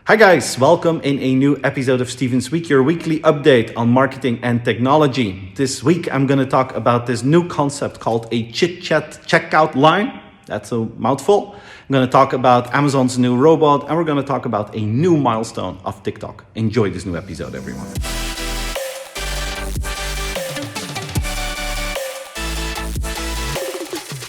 Hi guys, welcome in a new episode of Steven's Week, your weekly update on marketing and technology. This week I'm going to talk about this new concept called a chit-chat checkout line. That's a mouthful. I'm going to talk about Amazon's new robot, and we're going to talk about a new milestone of TikTok. Enjoy this new episode, everyone.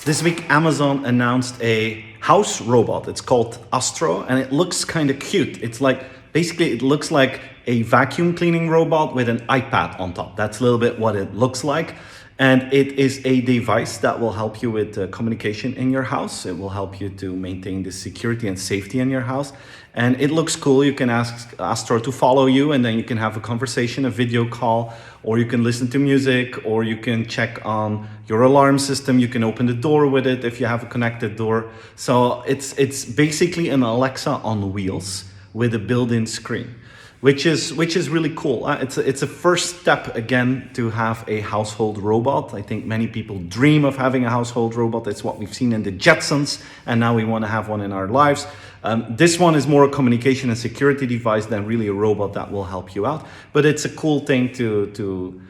This week, Amazon announced a house robot. It's called Astro, and it looks kind of cute. It's like, basically, it looks like a vacuum cleaning robot with an iPad on top. That's a little bit what it looks like. And it is a device that will help you with communication in your house. It will help you to maintain the security and safety in your house. And it looks cool. You can ask Astro to follow you, and then you can have a conversation, a video call, or you can listen to music, or you can check on your alarm system. You can open the door with it if you have a connected door. So it's basically an Alexa on wheels with a built-in screen, which is really cool. It's a first step again to have a household robot. I think many people dream of having a household robot. It's what we've seen in the Jetsons, and now we want to have one in our lives. This one is more a communication and security device than really a robot that will help you out. But it's a cool thing to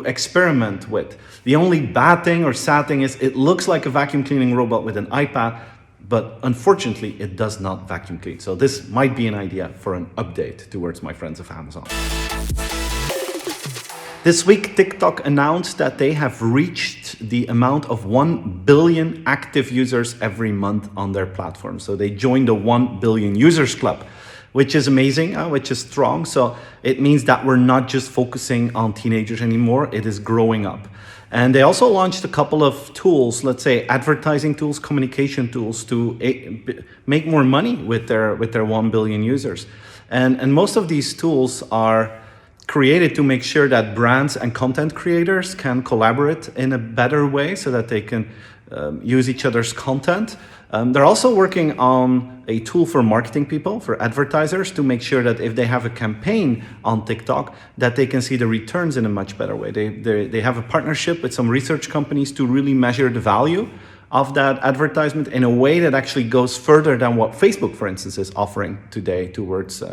experiment with. The only bad thing or sad thing is it looks like a vacuum cleaning robot with an iPad, but unfortunately it does not vacuum clean. So this might be an idea for an update towards my friends of Amazon. This week, TikTok announced that they have reached the amount of 1 billion active users every month on their platform. So they joined the 1 billion users club, which is amazing, which is strong. So it means that we're not just focusing on teenagers anymore, it is growing up. And they also launched a couple of tools, let's say advertising tools, communication tools to make more money with their 1 billion users. And most of these tools are created to make sure that brands and content creators can collaborate in a better way so that they can use each other's content. They're also working on a tool for marketing people, for advertisers, to make sure that if they have a campaign on TikTok, that they can see the returns in a much better way. They have a partnership with some research companies to really measure the value of that advertisement in a way that actually goes further than what Facebook, for instance, is offering today towards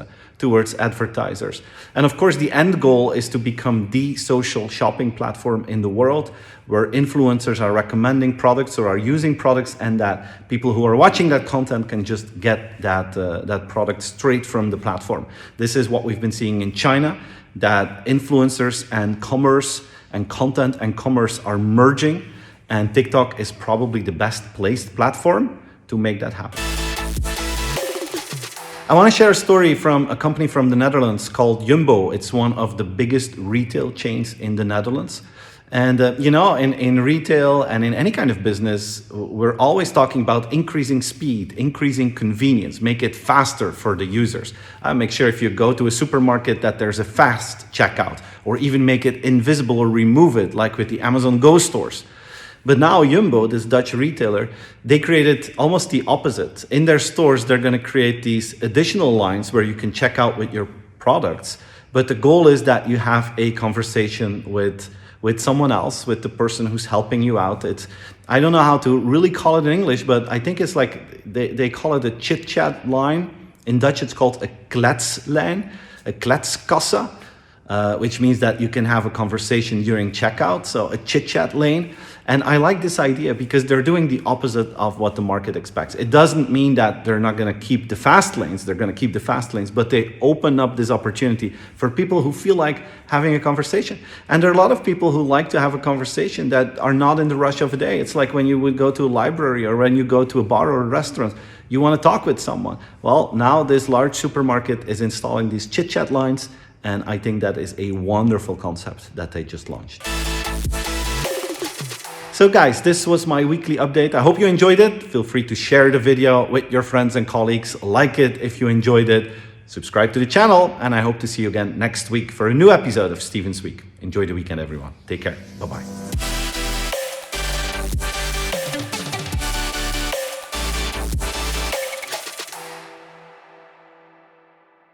advertisers. And of course, the end goal is to become the social shopping platform in the world where influencers are recommending products or are using products, and that people who are watching that content can just get that product straight from the platform. This is what we've been seeing in China, that influencers and commerce and content and commerce are merging, and TikTok is probably the best placed platform to make that happen. I want to share a story from a company from the Netherlands called Jumbo. It's one of the biggest retail chains in the Netherlands. And in retail and in any kind of business, we're always talking about increasing speed, increasing convenience, make it faster for the users. Make sure if you go to a supermarket that there's a fast checkout, or even make it invisible or remove it, like with the Amazon Go stores. But now Jumbo, this Dutch retailer, they created almost the opposite. In their stores, they're going to create these additional lines where you can check out with your products. But the goal is that you have a conversation with someone else, with the person who's helping you out. I don't know how to really call it in English, but I think it's like they call it a chit-chat line. In Dutch, it's called a kletslijn, a kletskassa, which means that you can have a conversation during checkout, so a chit-chat lane. And I like this idea because they're doing the opposite of what the market expects. It doesn't mean that they're not going to keep the fast lanes. They're going to keep the fast lanes, but they open up this opportunity for people who feel like having a conversation. And there are a lot of people who like to have a conversation that are not in the rush of a day. It's like when you would go to a library or when you go to a bar or a restaurant, you want to talk with someone. Well, now this large supermarket is installing these chit-chat lines, and I think that is a wonderful concept that they just launched. So guys, this was my weekly update. I hope you enjoyed it. Feel free to share the video with your friends and colleagues. Like it if you enjoyed it. Subscribe to the channel, and I hope to see you again next week for a new episode of Steven's Week. Enjoy the weekend, everyone. Take care. Bye-bye.